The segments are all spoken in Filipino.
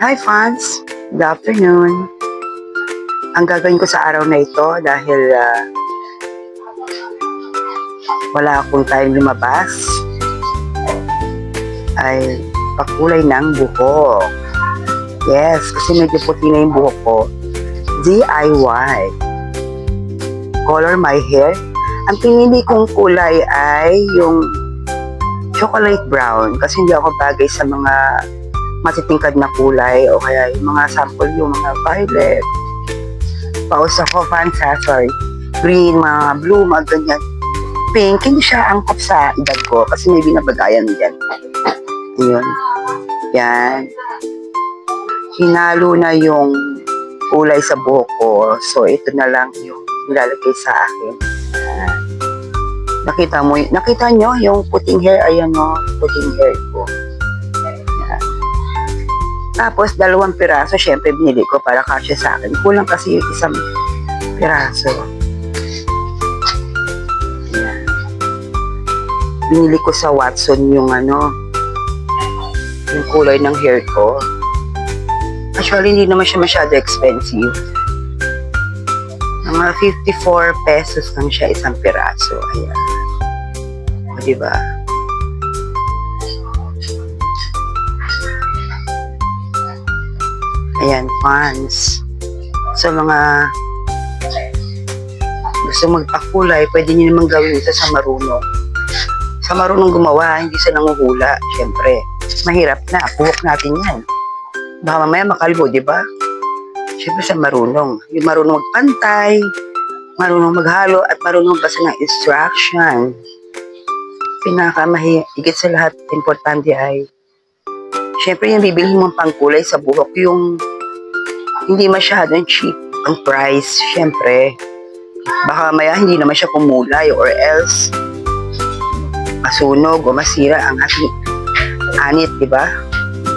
Hi fans! Good afternoon. Ang gagawin ko sa araw na ito dahil wala akong time lumabas ay pakulay ng buhok. Yes, kasi medyo puti na yung buhok ko. DIY. Color my hair. Ang pinili kong kulay ay yung chocolate brown kasi hindi ako bagay sa mga matitingkad na kulay o kaya yung mga sample yung mga violet. Paus ako, fans ha, sorry. Green, mga blue, mga ganyan. Pink, hindi siya angkop sa edad ko kasi may binabagayan dyan. Yun. Yan. Hinalo na yung kulay sa buhok ko. So, ito na lang yung nilalagay sa akin. Nakita nyo yung puting hair? Ayan o, puting hair ko. Yan. Tapos, 2 piraso, syempre binili ko para kasya sa akin. Kulang kasi yung 1 piraso. Yan. Binili ko sa Watson yung yung kulay ng hair ko. Actually, hindi naman siya masyado expensive. Mga 54 pesos lang siya 1 piraso. Ayan. O, diba? Ayan, fans. Sa mga gusto magpakulay, pwede nyo naman gawin ito sa marunong. Sa marunong gumawa, hindi sa nanguhula. Siyempre, mahirap na. Buhok natin yan. Baka mamaya makalbo, di ba? Siyempre sa marunong. Yung marunong magpantay, marunong maghalo, at marunong basa ng instruction. Higit sa lahat, importante ay siyempre yung bibilhin mong pangkulay sa buhok, yung hindi masyadong cheap ang price. Siyempre, baka mamaya hindi naman siya kumulay or else masunog o masira ang ating anit, di ba?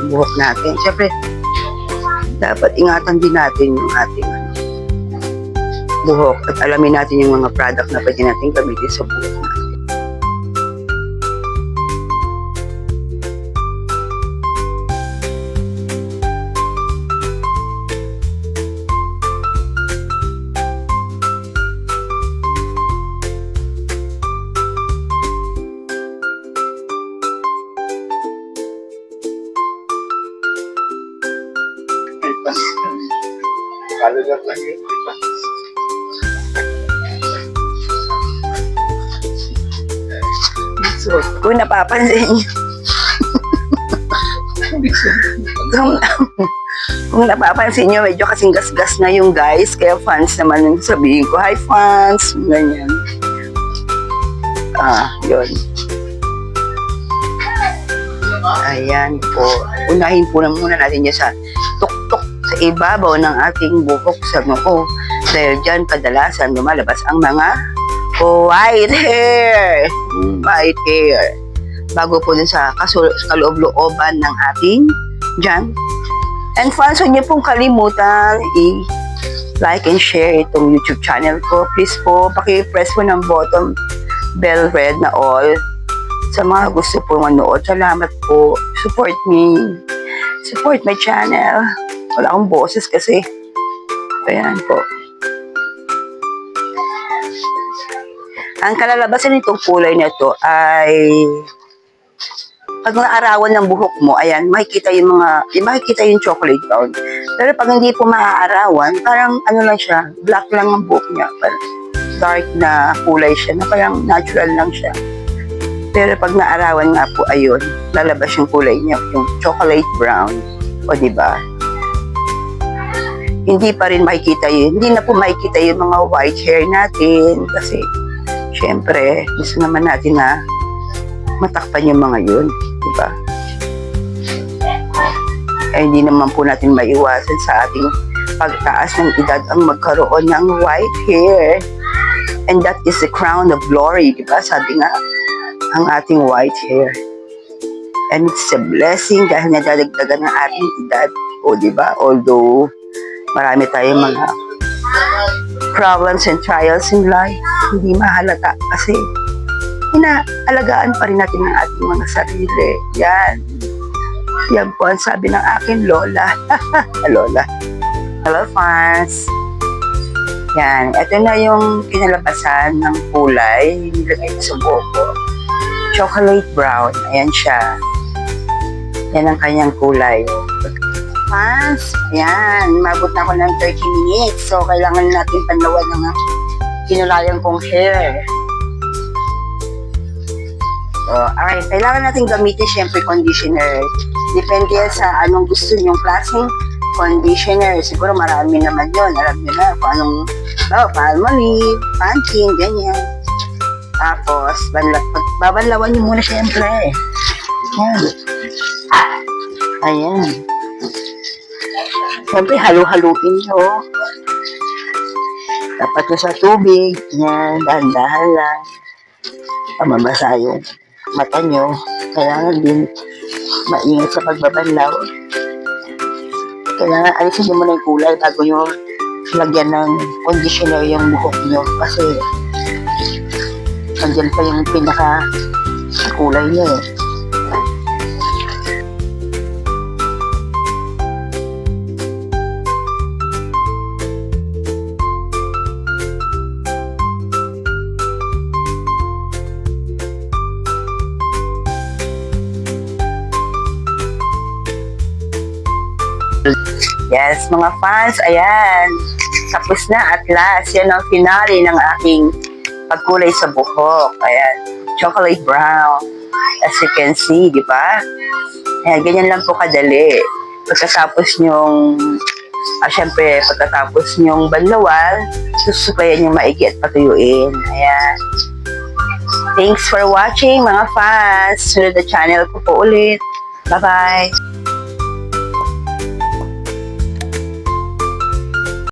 Buhok natin. Siyempre, dapat ingatan din natin yung ating buhok at alamin natin yung mga product na pwede natin gamitin sa buhok natin. Kalagat lang yun. So, kung napapansin nyo, kung napapansin nyo, medyo kasing gas-gas na yung guys, kaya fans naman yung sabihin ko, hi fans, ganyan. Yun. Ayan po. Unahin po na muna natin yan sa tuktok sa ibabaw ng ating buhok sa noo. Dahil dyan kadalasan lumalabas ang mga white hair. White hair. Bago po dun sa kaloob-looban ng ating dyan. And fans, huwag niyo pong kalimutan i-like and share itong YouTube channel ko. Please po, paki-press po ng button bell red na all. Sa mga gusto po manood, salamat po. Support me. Support my channel. Wala akong boses kasi. Ayan po. Ang kalalabasan nitong kulay na ito ay pag naarawan ng buhok mo, ayan, makikita yung chocolate brown. Pero pag hindi po maaarawan, parang lang siya, black lang ang buhok niya. Parang dark na kulay siya, na parang natural lang siya. Pero pag naarawan nga po, ayun, lalabas yung kulay niya, yung chocolate brown. O, diba? Hindi pa rin makikita yun. Hindi na po makikita yung mga white hair natin. Kasi, syempre, gusto naman natin na matakpan yung mga yun. Diba? Eh, hindi naman po natin maiwasan sa ating pagtaas ng edad ang magkaroon ng white hair. And that is the crown of glory. Diba? Sabi nga, ang ating white hair. And it's a blessing dahil nadadagdagan ng ating edad. O, diba? Although, marami tayong mga problems and trials in life. Hindi mahalata kasi inaalagaan pa rin natin ang ating mga sarili. Yan. Yan po ang sabi ng aking lola. Lola. Hello, fans. Yan. Ito na yung kinalabasan ng kulay. Nilagay ko sa buhok ko. Chocolate brown. Ayan siya. Yan ang kanyang kulay. Fans, ayan. Mabot na ako ng 30 minutes. So, kailangan natin panlawan ng kinulayan kong hair. So, alright. Kailangan natin gamitin syempre conditioner. Depende yan sa anong gusto nyong klaseng conditioner. Siguro marami naman yun. Alam nyo na kung anong palmolive, Pantene, ganyan. Tapos, babanlawan nyo muna syempre. Ayan. Ayan. Siyempre, halu-haluin nyo. Dapat nyo sa tubig. Ayan, dahan-dahan lang. Mabasa yung mata nyo. Kailangan din maingat sa pagbabanlaw. Kailangan alisin nyo muna yung kulay bago nyo lagyan ng conditioner yung buhok nyo. Kasi, andyan pa yung pinaka kulay nyo eh. Yes, mga fans, ayan. Tapos na at last. Yan ang finale ng aking pagkulay sa buhok. Ayan, chocolate brown. As you can see, di ba? Ayan, ganyan lang po kadali. Pagkatapos nyong, syempre, pagkatapos nyong banlawan, susukayan yung maigi at patuyuin. Ayan. Thanks for watching, mga fans. Sunod na channel ko po ulit. Bye-bye.